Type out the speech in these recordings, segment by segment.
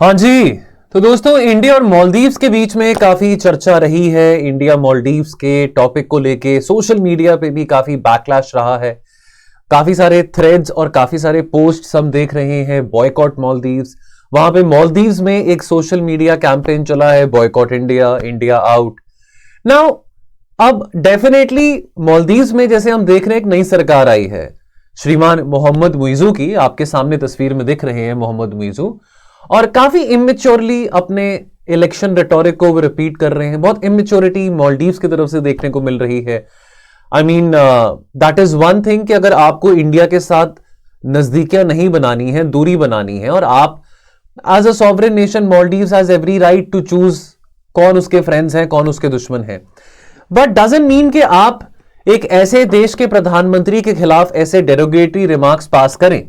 हाँ जी। तो दोस्तों, इंडिया और मालदीव्स के बीच में काफी चर्चा रही है। इंडिया मालदीव्स के टॉपिक को लेके सोशल मीडिया पे भी काफी बैकलैश रहा है। काफी सारे थ्रेड्स और काफी सारे पोस्ट्स हम देख रहे हैं, बॉयकॉट मालदीव्स। वहां पे मालदीव्स में एक सोशल मीडिया कैंपेन चला है, boycott India, India out. Now अब डेफिनेटली मालदीव्स में जैसे हम देख रहे हैं, एक नई सरकार आई है, श्रीमान मोहम्मद मुइजू की। आपके सामने तस्वीर में दिख रहे हैं मोहम्मद मुइजू, और काफी इमेच्योरली अपने इलेक्शन रेटोरिक को वो रिपीट कर रहे हैं। बहुत इमेच्योरिटी मालदीव्स की तरफ से देखने को मिल रही है। I mean that is one thing कि अगर आपको इंडिया के साथ नजदीकियां नहीं बनानी है, दूरी बनानी है, और आप as a sovereign nation Maldives has every right to choose कौन उसके फ्रेंड्स हैं, कौन उसके दुश्मन हैं। बट डजंट मीन कि आप एक ऐसे देश के प्रधानमंत्री के खिलाफ ऐसे डेरोगेटरी रिमार्क्स पास करें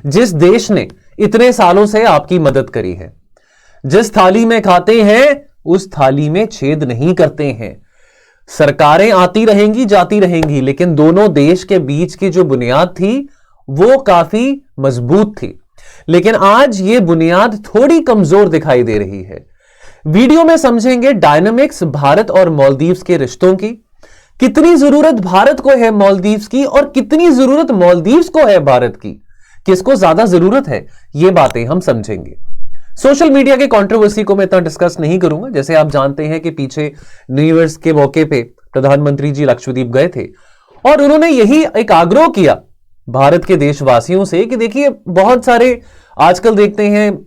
जिस देश ने इतने सालों से आपकी मदद करी है। जिस थाली में खाते हैं उस थाली में छेद नहीं करते हैं। सरकारें आती रहेंगी, जाती रहेंगी, लेकिन दोनों देश के बीच की जो बुनियाद थी वो काफी मजबूत थी। लेकिन आज ये बुनियाद थोड़ी कमजोर दिखाई दे रही है। वीडियो में समझेंगे डायनामिक्स भारत और मालदीव्स के रिश्तों की, कितनी जरूरत भारत को है मालदीव्स की और कितनी जरूरत मालदीव्स को है भारत की, किसको ज्यादा जरूरत है, ये बातें हम समझेंगे। सोशल मीडिया के कंट्रोवर्सी को मैं इतना डिस्कस नहीं करूंगा। जैसे आप जानते हैं कि पीछे न्यू ईयर्स के मौके पे प्रधानमंत्री जी लक्षद्वीप गए थे और उन्होंने यही एक आग्रह किया भारत के देशवासियों से कि देखिए, बहुत सारे आजकल देखते हैं,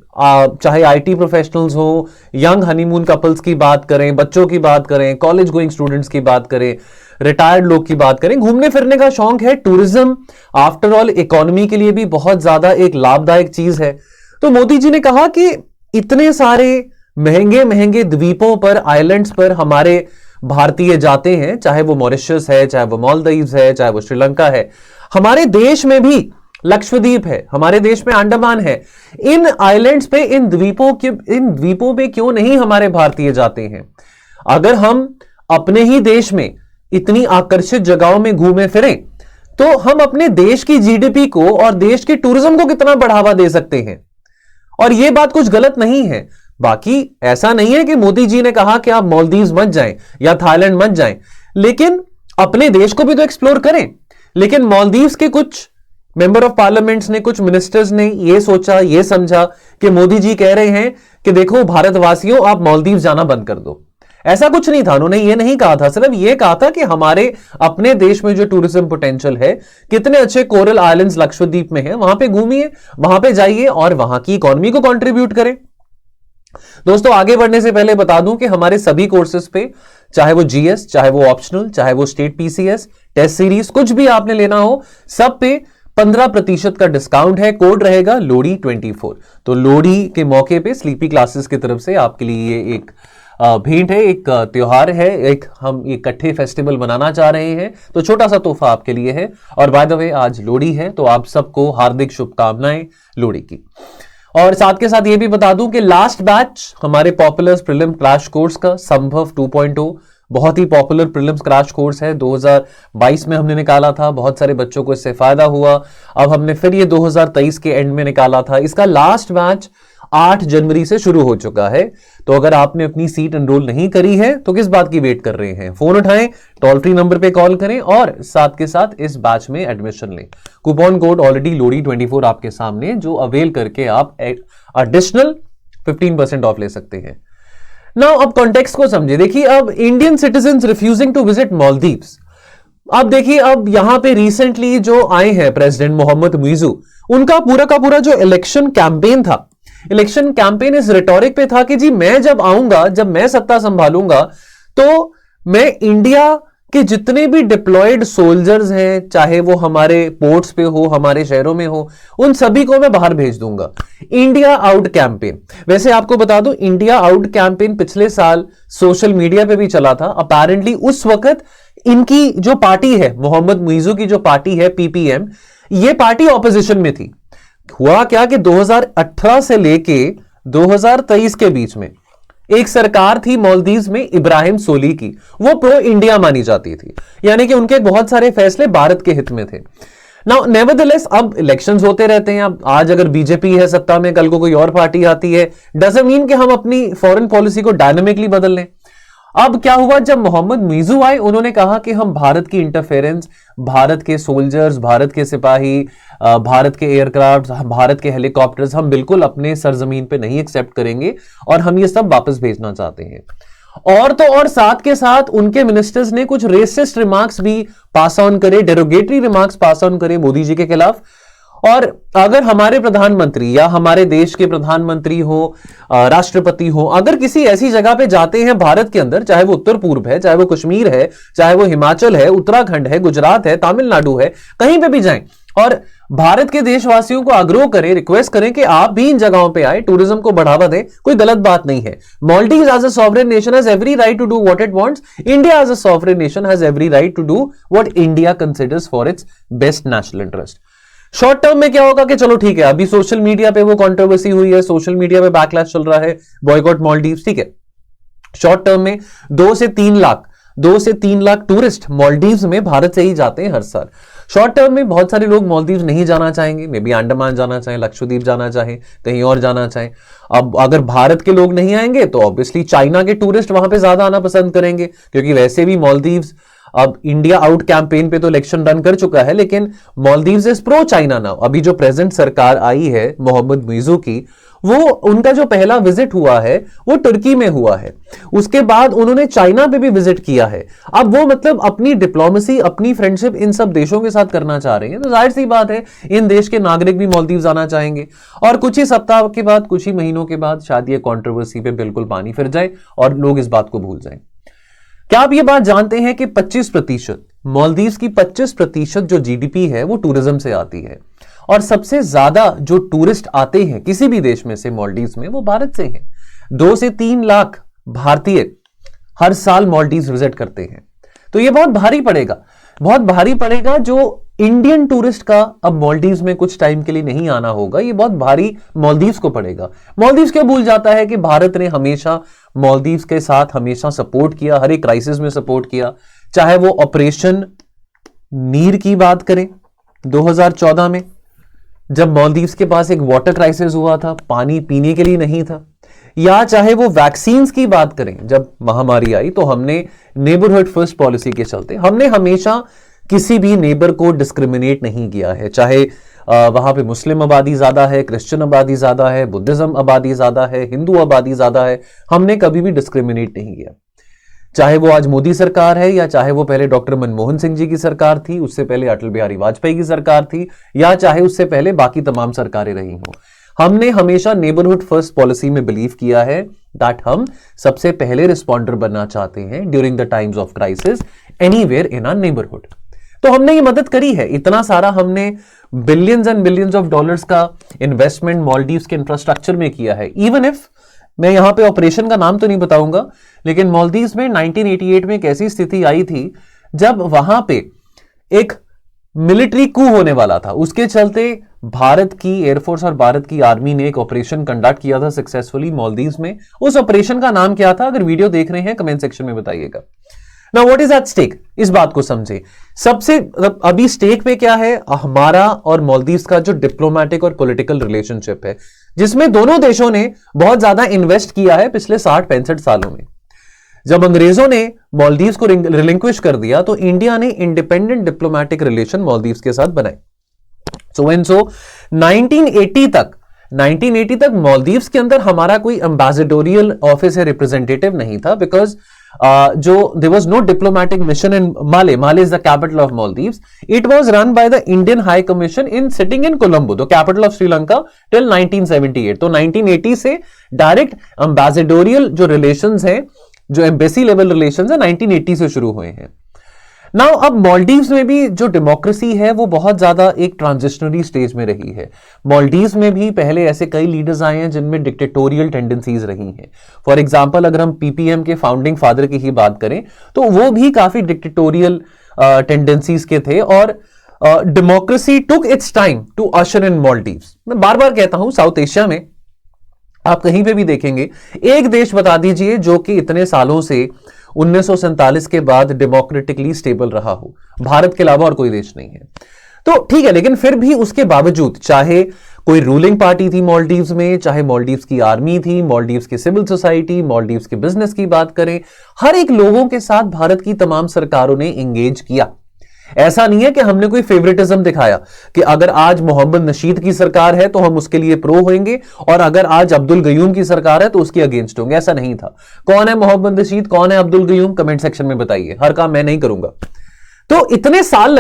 चाहे आईटी प्रोफेशनल्स हो, यंग हनीमून कपल्स की बात करें, बच्चों की बात करें, कॉलेज गोइंग स्टूडेंट्स की बात करें, रिटायर्ड लोग की बात करें, घूमने फिरने का शौक है। टूरिज्म आफ्टर ऑल इकोनॉमी के लिए भी बहुत ज्यादा एक लाभदायक चीज है। तो मोदी जी ने कहा कि इतने सारे महंगे महंगे द्वीपों पर, आइलैंड्स पर हमारे भारतीय जाते हैं, चाहे वो मॉरिशस है, चाहे वो मालदीव्स है, चाहे वो श्रीलंका है, हमारे देश में भी लक्षद्वीप है, हमारे देश में अंडमान है। इन आइलैंड्स पे, इन द्वीपों पे क्यों नहीं हमारे भारतीय जाते हैं? अगर हम अपने ही देश में इतनी आकर्षित जगहों में घूमे फिरें तो हम अपने देश की जीडीपी को और देश के टूरिज्म को कितना बढ़ावा दे सकते हैं। और यह बात कुछ गलत नहीं है। बाकी ऐसा नहीं है कि मोदी जी ने कहा कि आप मालदीव्स मत जाएं या थाईलैंड मत जाएं, लेकिन अपने देश को भी तो एक्सप्लोर करें। लेकिन मालदीव्स के कुछ मेंबर ऑफ पार्लियामेंट्स ने, कुछ मिनिस्टर्स ने यह सोचा, यह समझा कि मोदी जी कह रहे हैं कि देखो भारतवासियों, आप मालदीव्स जाना बंद कर दो। ऐसा कुछ नहीं था, उन्होंने ये नहीं कहा था। सिर्फ ये कहा था कि हमारे अपने देश में जो टूरिज्म पोटेंशियल है, कितने अच्छे कोरल आइलैंड्स लक्षद्वीप में है, वहां पे घूमिए, वहां पे जाइए और वहां की इकोनॉमी को कंट्रीब्यूट करें। दोस्तों, आगे बढ़ने से पहले बता दूं कि हमारे सभी कोर्सेज पे, चाहे वो जीएस, चाहे वो ऑप्शनल, चाहे वो स्टेट पीसीएस, टेस्ट सीरीज, कुछ भी आपने लेना हो, सब पे 15% का डिस्काउंट है। कोड रहेगा लोडी 24। तो लोडी के मौके पे स्लीपी क्लासेस की तरफ से आपके लिए ये एक भेंट है, एक त्योहार है, एक हम इकट्ठे फेस्टिवल मनाना चाह रहे हैं, तो छोटा सा तोहफा आपके लिए है। और बाय द वे आज लोहड़ी है, तो आप सबको हार्दिक शुभकामनाएं लोहड़ी की। और साथ के साथ ये भी बता दूं कि लास्ट बैच हमारे पॉपुलर प्रीलिम क्रैश कोर्स का संभव 2.0 बहुत ही पॉपुलर प्रीलिम्स क्रैश कोर्स है। 2022 में हमने निकाला था, बहुत सारे बच्चों को इससे फायदा हुआ। अब हमने फिर ये 2023 के एंड में निकाला था। इसका लास्ट बैच 8 जनवरी से शुरू हो चुका है। तो अगर आपने अपनी सीट एनरोल नहीं करी है तो किस बात की वेट कर रहे हैं? फोन उठाएं, टोल फ्री नंबर पे कॉल करें और साथ के साथ इस बैच में एडमिशन लें। कूपन कोड ऑलरेडी लोडी 24 आपके सामने, जो अवेल करके आप एडिशनल 15% ऑफ ले सकते हैं। नाउ अब कॉन्टेक्स्ट को समझे। देखिए, अब Indian citizens refusing to visit Maldives. अब देखिए, अब यहां पे रिसेंटली जो आए हैं प्रेसिडेंट मोहम्मद मुइजू, उनका पूरा का पूरा जो इलेक्शन कैंपेन था, इलेक्शन कैंपेन इस रिटोरिक पे था कि जी मैं जब आऊंगा, जब मैं सत्ता संभालूंगा, तो मैं इंडिया के जितने भी डिप्लॉयड सोल्जर्स हैं, चाहे वो हमारे पोर्ट्स पे हो, हमारे शहरों में हो, उन सभी को मैं बाहर भेज दूंगा। India out campaign. वैसे आपको बता दूं, इंडिया आउट कैंपेन पिछले साल सोशल मीडिया पे भी चला था। अपेरेंटली उस वक्त इनकी जो पार्टी है, मोहम्मद मुइजू की जो पार्टी है पीपीएम, ये पार्टी ऑपोजिशन में थी। हुआ क्या कि 2018 से लेके 2023 के बीच में एक सरकार थी मालदीव्स में इब्राहिम सोली की, वो प्रो इंडिया मानी जाती थी, यानी कि उनके बहुत सारे फैसले भारत के हित में थे। नाउ नेवरदलेस अब इलेक्शंस होते रहते हैं। अब आज अगर बीजेपी है सत्ता में, कल को कोई और पार्टी आती है, डजंट मीन कि हम अपनी फॉरेन पॉलिसी को डायनामिकली बदल लें। अब क्या हुआ, जब मोहम्मद मुइज़्ज़ू आए, उन्होंने कहा कि हम भारत की इंटरफेरेंस, भारत के सोल्जर्स, भारत के सिपाही, भारत के एयरक्राफ्ट, भारत के हेलीकॉप्टर्स हम बिल्कुल अपने सरजमीन पे नहीं एक्सेप्ट करेंगे और हम ये सब वापस भेजना चाहते हैं। और तो और साथ के साथ उनके मिनिस्टर्स ने कुछ रेसिस्ट रिमार्क्स भी पास ऑन करे, डेरोगेटरी रिमार्क्स पास ऑन करे मोदी जी के खिलाफ। और अगर हमारे प्रधानमंत्री या हमारे देश के प्रधानमंत्री हो, राष्ट्रपति हो, अगर किसी ऐसी जगह पे जाते हैं भारत के अंदर, चाहे वो उत्तर पूर्व है, चाहे वो कश्मीर है, चाहे वो हिमाचल है, उत्तराखंड है, गुजरात है, तमिलनाडु है, कहीं पे भी जाएं और भारत के देशवासियों को आग्रह करें, रिक्वेस्ट करें कि आप भी इन जगहों पे आए, टूरिज्म को बढ़ावा दें, कोई गलत बात नहीं है। Maldives as a sovereign nation has every right to do what it wants. India as a sovereign nation has every right to do what India considers for its best national interest. Short term में क्या होगा कि चलो ठीक है, अभी social media पे वो कंट्रोवर्सी हुई है, सोशल मीडिया पे बैकलैश चल रहा है, बॉयकॉट मालदीव्स, ठीक है। शॉर्ट टर्म में 2 से 3 लाख टूरिस्ट मालदीव्स में भारत से ही जाते हैं हर साल। शॉर्ट टर्म में बहुत सारे लोग मालदीव्स नहीं जाना चाहेंगे, मे बी अंडमान जाना चाहें, लक्षद्वीप जाना चाहें, कहीं और जाना चाहें। अब अगर भारत के लोग नहीं आएंगे तो ऑब्वियसली चाइना के टूरिस्ट वहां पे ज्यादा आना पसंद करेंगे, क्योंकि वैसे भी मालदीव्स अब इंडिया आउट कैंपेन पे तो इलेक्शन रन कर चुका है, लेकिन Maldives is pro China now. अभी जो प्रेजेंट सरकार आई है मोहम्मद मुइज़्ज़ू की, वो उनका जो पहला विजिट हुआ है वो तुर्की में हुआ है, उसके बाद उन्होंने चाइना पे भी विजिट किया है। अब वो मतलब अपनी डिप्लोमेसी, अपनी फ्रेंडशिप इन सब देशों के साथ करना चाह रहे हैं, तो जाहिर सी बात है इन देश के नागरिक भी मालदीव्स आना चाहेंगे। और कुछ ही सप्ताह के बाद, कुछ ही महीनों के बाद शायद ये कंट्रोवर्सी पे बिल्कुल पानी फिर जाए और लोग इस बात को भूल जाएं। क्या आप ये बात जानते हैं कि 25% मालदीव्स की 25% जो जीडीपी है वो टूरिज्म से आती है, और सबसे ज्यादा जो टूरिस्ट आते हैं किसी भी देश में से मालदीव्स में वो भारत से हैं। 2 से 3 लाख भारतीय हर साल मालदीव्स विजिट करते हैं। तो ये बहुत भारी पड़ेगा जो इंडियन टूरिस्ट का अब मालदीव्स में कुछ टाइम के लिए नहीं आना होगा, ये बहुत भारी मालदीव्स को पड़ेगा। मालदीव्स क्या भूल जाता है कि भारत ने हमेशा मालदीव्स के साथ हमेशा सपोर्ट किया, हर एक क्राइसिस में सपोर्ट किया, चाहे वो ऑपरेशन नीर की बात करें 2014 में, जब मालदीव्स के पास एक वाटर क्राइसिस हुआ था, पानी पीने के लिए नहीं था, या चाहे वो वैक्सीन्स की बात करें, जब महामारी आई तो हमने नेबरहुड फर्स्ट पॉलिसी के चलते हमने हमेशा किसी भी नेबर को डिस्क्रिमिनेट नहीं किया है, चाहे वहां पे मुस्लिम आबादी ज्यादा है, क्रिश्चियन आबादी ज्यादा है, बुद्धिज्म आबादी ज्यादा है, हिंदू आबादी ज्यादा है, हमने कभी भी डिस्क्रिमिनेट नहीं किया। चाहे वो आज मोदी सरकार है, या चाहे वो पहले डॉक्टर मनमोहन सिंह जी की सरकार थी, उससे पहले अटल बिहारी वाजपेयी की सरकार थी, या चाहे उससे पहले बाकी तमाम सरकारें रही हों, हमने हमेशा नेबरहुड फर्स्ट पॉलिसी में बिलीव किया है दैट हम सबसे पहले रिस्पॉन्डर बनना चाहते हैं during the times of crisis anywhere in our neighbourhood. तो हमने ये मदद करी है, इतना सारा हमने billions and billions of dollars का इन्वेस्टमेंट मालदीव्स के इंफ्रास्ट्रक्चर में किया है। इवन इफ मैं यहां पे ऑपरेशन का नाम तो नहीं बताऊंगा, लेकिन मालदीव्स में 1988 में एक ऐसी स्थिति आई थी जब वहां पे एक मिलिट्री कू होने वाला था, उसके चलते भारत की एयरफोर्स और भारत की आर्मी ने एक ऑपरेशन कंडक्ट किया था सक्सेसफुली मालदीव्स में। उस ऑपरेशन का नाम क्या था? अगर वीडियो देख रहे हैं कमेंट सेक्शन में बताइएगा। Now what is at stake, इस बात को समझे। सबसे अभी स्टेक पे क्या है? हमारा और मालदीव्स का जो डिप्लोमेटिक और पॉलिटिकल रिलेशनशिप है, जिसमें दोनों देशों ने बहुत ज्यादा इन्वेस्ट किया है पिछले 60-65 सालों में। जब अंग्रेजों ने मालदीव्स को रिलिंक्विश कर दिया तो इंडिया ने इंडिपेंडेंट डिप्लोमेटिक रिलेशन मालदीव्स के साथ बनाए। सो 1980 तक मालदीव्स के अंदर हमारा कोई एम्बेसडोरियल ऑफिस या रिप्रेजेंटेटिव नहीं था, because there was no diplomatic mission in Male. Male is the capital of Maldives. It was run by the Indian High Commission sitting in Colombo, the capital of Sri Lanka, till 1978. तो 1980 से direct एम्बेसडोरियल जो relations हैं, जो embassy level relations है, 1980 से शुरू हुए हैं। नाउ अब मालदीव्स में भी जो डेमोक्रेसी है वो बहुत ज्यादा एक ट्रांजिशनरी स्टेज में रही है। मालदीव्स में भी पहले ऐसे कई लीडर्स आए हैं जिनमें डिक्टेटोरियल टेंडेंसीज रही हैं। फॉर एग्जांपल अगर हम पीपीएम के फाउंडिंग फादर की ही बात करें तो वो भी काफी डिक्टेटोरियल टेंडेंसीज के थे, और democracy took its time to usher in Maldives. मैं बार बार कहता हूं, साउथ एशिया में आप कहीं पे भी देखेंगे, एक देश बता दीजिए जो कि इतने सालों से 1947 के बाद डेमोक्रेटिकली स्टेबल रहा हो। भारत के अलावा और कोई देश नहीं है। तो ठीक है, लेकिन फिर भी उसके बावजूद चाहे कोई रूलिंग पार्टी थी मालदीव्स में, चाहे मालदीव्स की आर्मी थी, मालदीव्स की सिविल सोसाइटी, मालदीव्स के बिजनेस की बात करें, हर एक लोगों के साथ भारत की तमाम सरकारों ने एंगेज किया। ऐसा नहीं है कि हमने कोई फेवरेटिज्म दिखाया कि अगर आज मोहम्मद नशीद की सरकार है तो हम उसके लिए प्रो होंगे और अगर आज अब्दुल गयूम की सरकार है तो उसके अगेंस्ट होंगे। ऐसा नहीं था। कौन है मोहम्मद नशीद, कौन है अब्दुल गयूम, कमेंट सेक्शन में बताइए। हर काम मैं नहीं करूंगा। तो इतने साल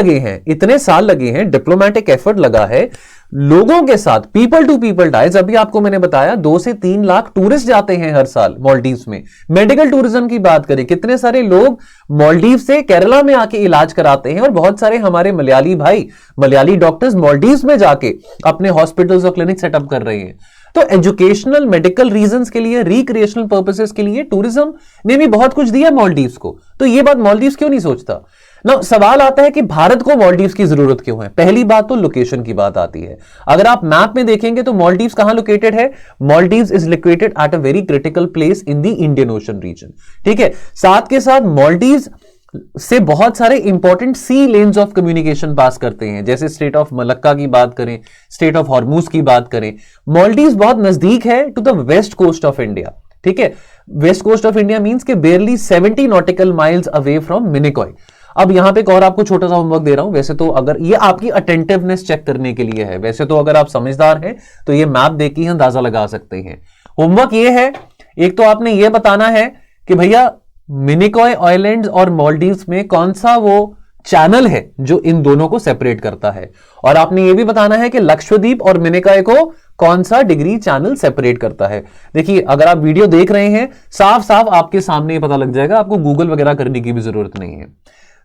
लगे हैं, डिप्लोमेटिक एफर्ट लगा है लोगों के साथ, पीपल टू पीपल टाइज। अभी आपको मैंने बताया 2 से 3 लाख टूरिस्ट जाते हैं हर साल मालदीव्स में। मेडिकल टूरिज्म की बात करें, कितने सारे लोग मालदीव से केरला में आके इलाज कराते हैं और बहुत सारे हमारे मलयाली भाई, मलयाली डॉक्टर्स मालदीव्स में जाके अपने हॉस्पिटल्स और क्लिनिक सेटअप कर रहे हैं। तो एजुकेशनल, मेडिकल रीजंस के लिए, रिक्रिएशनल पर्पसेस के लिए टूरिज्म ने भी बहुत कुछ दिया मालदीव्स को। तो ये बात मालदीव्स क्यों नहीं सोचता ना? सवाल आता है कि भारत को मालदीव्स की जरूरत क्यों है। पहली बात तो लोकेशन की बात आती है। अगर आप मैप में देखेंगे तो मालदीव्स कहां लोकेटेड है? Maldives is located at a very critical place in the Indian Ocean region. ठीक है, साथ के साथ मालदीव्स से बहुत सारे important sea lanes of communication pass करते हैं। जैसे स्टेट ऑफ मलक्का की बात करें, स्टेट ऑफ हॉर्मूज की बात करें। मालदीव्स बहुत नजदीक है to the west coast of India. ठीक है, west coast of India means के barely 70 nautical miles away from Minicoy. अब यहां पे एक और आपको छोटा सा होमवर्क दे रहा हूं। वैसे तो अगर ये आपकी अटेंटिवनेस चेक करने के लिए है, वैसे तो अगर आप समझदार हैं तो ये मैप देख के अंदाजा लगा सकते हैं। होमवर्क ये है, एक तो आपने ये बताना है कि भैया मिनिकॉय आइलैंड्स और मालदीव्स में कौन सा वो चैनल है जो इन दोनों को सेपरेट करता है, और आपने ये भी बताना है कि लक्षद्वीप और मिनिकॉय को कौन सा डिग्री चैनल सेपरेट करता है। देखिए, अगर आप वीडियो देख रहे हैं, साफ साफ आपके सामने पता लग जाएगा, आपको गूगल वगैरह करने की भी जरूरत नहीं है।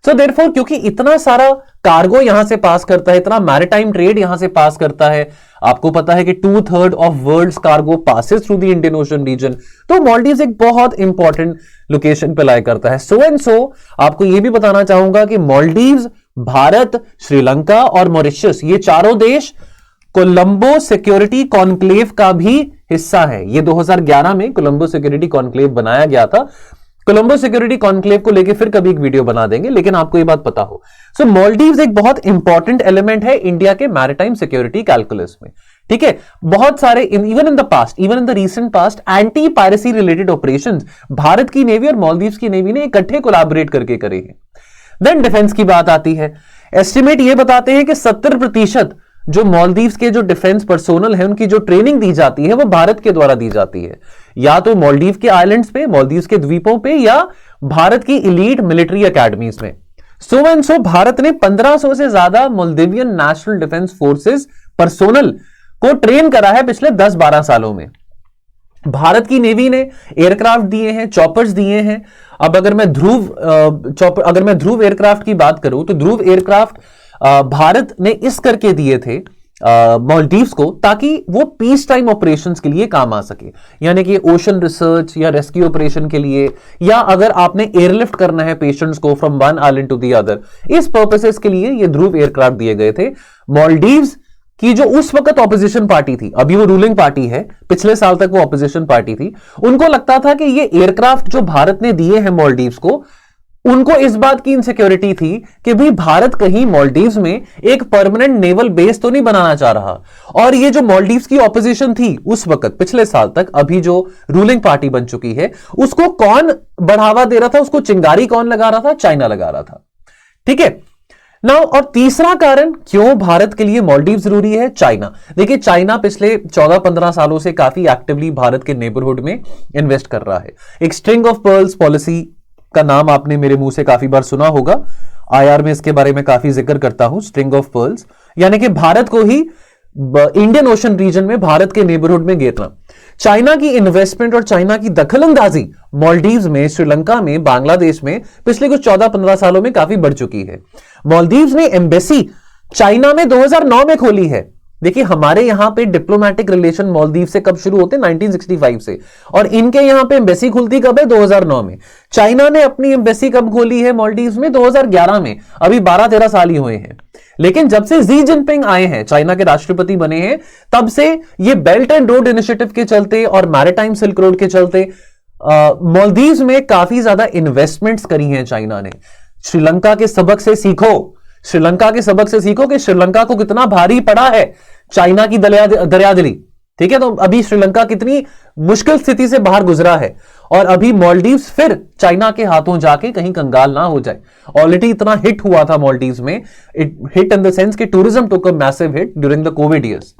सो देयरफॉर, क्योंकि इतना सारा कार्गो यहां से पास करता है, इतना मैरिटाइम ट्रेड यहां से पास करता है, आपको पता है कि 2/3 of world's cargo passes through the Indian Ocean region, तो मालदीव्स एक बहुत इंपॉर्टेंट लोकेशन पे लाई करता है। सो एंड सो आपको यह भी बताना चाहूंगा कि मालदीव्स, भारत, श्रीलंका और मॉरिशस, ये चारों देश कोलंबो सिक्योरिटी कॉन्क्लेव का भी हिस्सा है। ये 2011 में कोलंबो सिक्योरिटी कॉन्क्लेव बनाया गया था। कोलंबो सिक्योरिटी कॉन्क्लेव को लेके फिर कभी एक वीडियो बना देंगे, लेकिन आपको ये बात पता हो। सो मालदीव्स एक बहुत इंपॉर्टेंट एलिमेंट है इंडिया के मैरिटाइम सिक्योरिटी कैलकुलस में। ठीक है, बहुत सारे even in the recent past anti piracy related operations Bharat की नेवी और मालदीव्स की नेवी ने इकट्ठे कोलैबोरेट करके करे हैं। देन डिफेंस की बात आती है। एस्टिमेट ये बताते हैं कि 70% जो मालदीव्स के जो डिफेंस पर्सोनल है, उनकी जो ट्रेनिंग दी जाती है वो भारत के द्वारा दी जाती है, या तो मालदीव के आइलैंड्स पे, मालदीव्स के द्वीपों पे, या भारत की इलीट मिलिट्री एकेडमीज में। सो एंड सो भारत ने 1500 से ज्यादा Maldivian national defence forces personnel को ट्रेन करा है पिछले 10-12 सालों में। भारत की नेवी ने एयरक्राफ्ट दिए हैं, चॉपर्स दिए हैं। अब अगर मैं ध्रुव एयरक्राफ्ट की बात करूं तो ध्रुव एयरक्राफ्ट भारत ने इस करके दिए थे मालदीव्स को, ताकि वो पीस टाइम ऑपरेशंस के लिए काम आ सके, यानी कि ओशन रिसर्च या रेस्क्यू ऑपरेशन के लिए, या अगर आपने एयरलिफ्ट करना है पेशेंट्स को from one island to the other, इस पर्पसेस के लिए ये ध्रुव एयरक्राफ्ट दिए गए थे। मालदीव्स की जो उस वक्त ऑपोजिशन पार्टी थी, अभी वो रूलिंग पार्टी है, पिछले साल तक वो ऑपोजिशन पार्टी थी, उनको लगता था कि ये एयरक्राफ्ट जो भारत ने दिए हैं मालदीव्स को, उनको इस बात की इनसिक्योरिटी थी कि भाई भारत कहीं मालदीव्स में एक परमानेंट नेवल बेस तो नहीं बनाना चाह रहा। और ये जो मालदीव्स की ऑपोजिशन थी उस वक्त, पिछले साल तक, अभी जो रूलिंग पार्टी बन चुकी है, उसको कौन बढ़ावा दे रहा था, उसको चिंगारी कौन लगा रहा था? चाइना लगा रहा था। ठीक है नाउ, और तीसरा कारण क्यों भारत के लिए मालदीव जरूरी है? चाइना। देखिए, चाइना पिछले 14-15 सालों से काफी एक्टिवली भारत के नेबरहुड में इन्वेस्ट कर रहा है। एक स्ट्रिंग ऑफ पर्ल्स पॉलिसी का नाम आपने मेरे मुंह से काफी बार सुना होगा, आईआर में इसके बारे में काफी जिक्र करता हूं। स्ट्रिंग ऑफ पर्ल्स यानी कि भारत को ही इंडियन ओशन रीजन में, भारत के नेबरहुड में घेरना। चाइना की इन्वेस्टमेंट और चाइना की दखलंदाजी मालदीव्स में, श्रीलंका में, बांग्लादेश में पिछले कुछ 14-15 सालों में काफी बढ़ चुकी है। मालदीव्स ने एम्बेसी चाइना में 2009 में खोली है। देखिए, हमारे यहां पे डिप्लोमेटिक रिलेशन मालदीव से कब शुरू होते हैं? 1965 से, और इनके यहां पे एम्बेसी खुलती कब है? 2009 में। चाइना ने अपनी एम्बेसी कब खोली है मालदीव्स में? 2011 में। अभी 12-13 साल ही हुए हैं। लेकिन जब से जी जिनपिंग आए हैं, चाइना के राष्ट्रपति बने हैं, तब से ये बेल्ट एंड रोड इनिशिएटिव के चलते और मैरिटाइम सिल्क रोड के चलते मालदीव्स में काफी ज्यादा इन्वेस्टमेंट्स करी हैं चाइना ने। श्रीलंका के सबक से सीखो। श्रीलंका के सबक से सीखो कि श्रीलंका को कितना भारी पड़ा है चाइना की दरियादिली। ठीक है, तो अभी श्रीलंका कितनी मुश्किल स्थिति से बाहर गुजरा है और अभी मालदीव्स फिर चाइना के हाथों जाके कहीं कंगाल ना हो जाए। ऑलरेडी इतना हिट हुआ था मालदीव्स में, it hit in the sense कि tourism took a massive hit during the Covid years.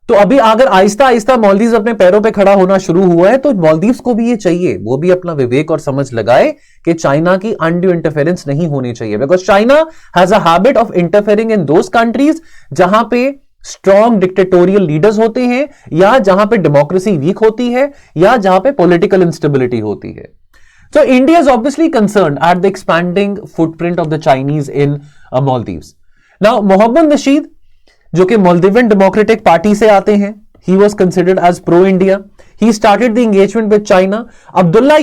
तो अभी अगर आहिस्ता आहिस्ता मालदीव्स अपने पैरों पे खड़ा होना शुरू हुआ है, तो मालदीव्स को भी ये चाहिए, वो भी अपना विवेक और समझ लगाए कि चाइना की अनड्यू इंटरफेरेंस नहीं होनी चाहिए, because China has a habit of interfering in those countries जहां पे स्ट्रॉन्ग डिक्टेटोरियल लीडर्स होते हैं, या जहां पे डेमोक्रेसी वीक होती है, या जहां पे पॉलिटिकल इंस्टेबिलिटी होती है। So India is obviously concerned at the expanding footprint of the Chinese in Maldives. Now Mohammed Nasheed, जो कि Maldivian Democratic Party से आते हैं, he was considered as pro-India. He started the engagement with China. Abdullah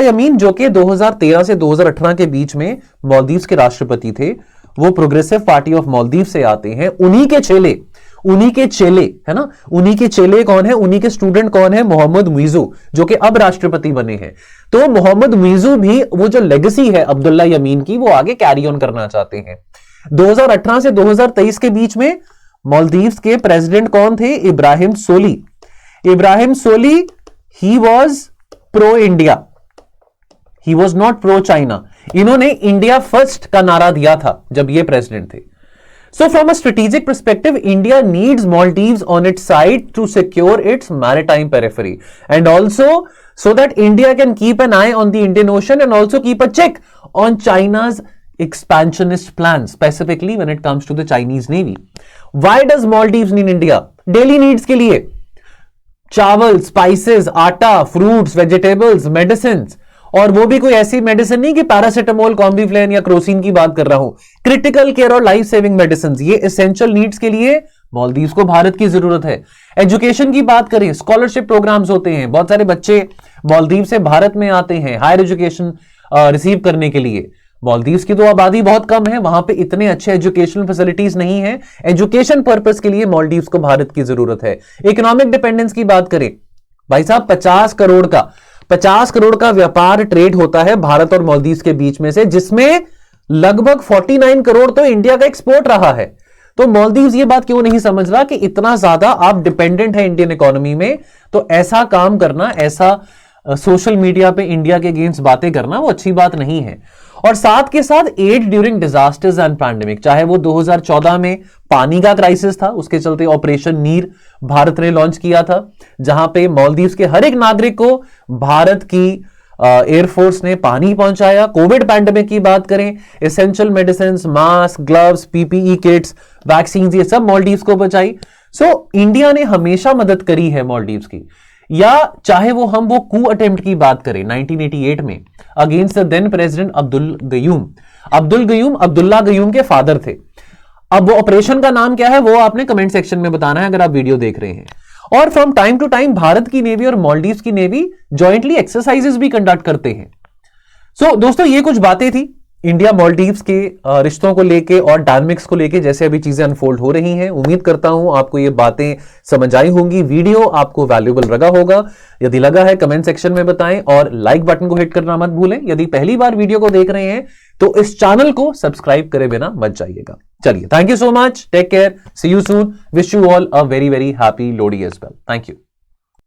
Yamin जो कि 2013 से 2018 के बीच में मालदीव्स के राष्ट्रपति थे, वो प्रोग्रेसिव पार्टी ऑफ मालदीव से आते हैं। उन्हीं के चेले है ना, उन्हीं के चेले कौन है, उन्हीं के स्टूडेंट कौन है, मोहम्मद मुइजू, जो कि अब राष्ट्रपति बने हैं। तो मोहम्मद मुइजू भी वो जो लेगेसी है अब्दुल्ला यमीन की, वो आगे कैरी ऑन करना चाहते हैं। 2018 से 2023 के बीच में मालदीव्स के प्रेसिडेंट कौन थे, Ibrahim Solih. He was pro India, he was not pro China. इन्होंने इंडिया फर्स्ट का नारा दिया था जब ये प्रेसिडेंट थे। So from a strategic perspective, India needs Maldives on its side to secure its maritime periphery, and also so that India can keep an eye on the Indian Ocean and also keep a check on China's expansionist plans, specifically when it comes to the Chinese Navy. Why does Maldives need India? Daily needs के लिए चावल, spices, आटा, fruits, vegetables, medicines, और वो भी कोई ऐसी medicine नहीं कि पैरासिटामोल, कॉम्बीफ्लेन या क्रोसिन की बात कर रहा हूं, क्रिटिकल केयर और लाइफ सेविंग मेडिसिन, ये एसेंशियल नीड्स के लिए मालदीव्स को भारत की जरूरत है। एजुकेशन की बात करें, स्कॉलरशिप प्रोग्राम्स होते हैं, बहुत सारे बच्चे मालदीव से भारत में आते हैं हायर एजुकेशन रिसीव करने के लिए। मालदीव्स की तो आबादी बहुत कम है, वहां पे इतने अच्छे एजुकेशनल फैसिलिटीज नहीं है, एजुकेशन पर्पस के लिए मालदीव्स को भारत की जरूरत है। इकोनॉमिक डिपेंडेंस की बात करें, भाई साहब 50 करोड़ का व्यापार ट्रेड होता है भारत और मालदीव्स के बीच में से, जिसमें लगभग 49 करोड़ तो इंडिया का एक्सपोर्ट रहा है। तो मालदीव्स ये बात क्यों नहीं समझ रहा कि इतना ज्यादा आप डिपेंडेंट है इंडियन इकोनॉमी में, तो ऐसा काम करना, ऐसा सोशल मीडिया पे इंडिया के अगेंस्ट बातें करना वो अच्छी बात नहीं है। और साथ के साथ aid during disasters and pandemic, चाहे वो 2014 में पानी का क्राइसिस था, उसके चलते ऑपरेशन नीर भारत ने लॉन्च किया था, जहां पे मालदीव्स के हर एक नागरिक को भारत की एयरफोर्स ने पानी पहुंचाया। कोविड पैंडेमिक की बात करें, essential medicine, mask, gloves, PPE kits, vaccine, ये सब मालदीव्स को बचाई। सो इंडिया ने हमेशा मदद करी है मालदीव्स की। या चाहे वो हम वो कू अटेम्प्ट की बात करें 1988 में against the then president Abdulla Gayoom के फादर थे। अब वो ऑपरेशन का नाम क्या है वो आपने कमेंट सेक्शन में बताना है अगर आप वीडियो देख रहे हैं। और from time to time Bharat की नेवी और मालदीव्स की नेवी जॉइंटली एक्सरसाइजेस भी कंडक्ट करते हैं। सो दोस्तों, ये कुछ बातें थी इंडिया मालदीव्स के रिश्तों को लेके और डायनामिक्स को लेके, जैसे अभी चीजें अनफोल्ड हो रही हैं। उम्मीद करता हूं आपको ये बातें समझ आई होंगी, वीडियो आपको वैल्यूएबल लगा होगा। यदि लगा है कमेंट सेक्शन में बताएं और लाइक बटन को हिट करना मत भूलें। यदि पहली बार वीडियो को देख रहे हैं तो इस चैनल को सब्सक्राइब करे बिना मत जाइएगा। चलिए, thank you so much, take care, see you soon, wish you all a very very happy Lohri as well. Thank you.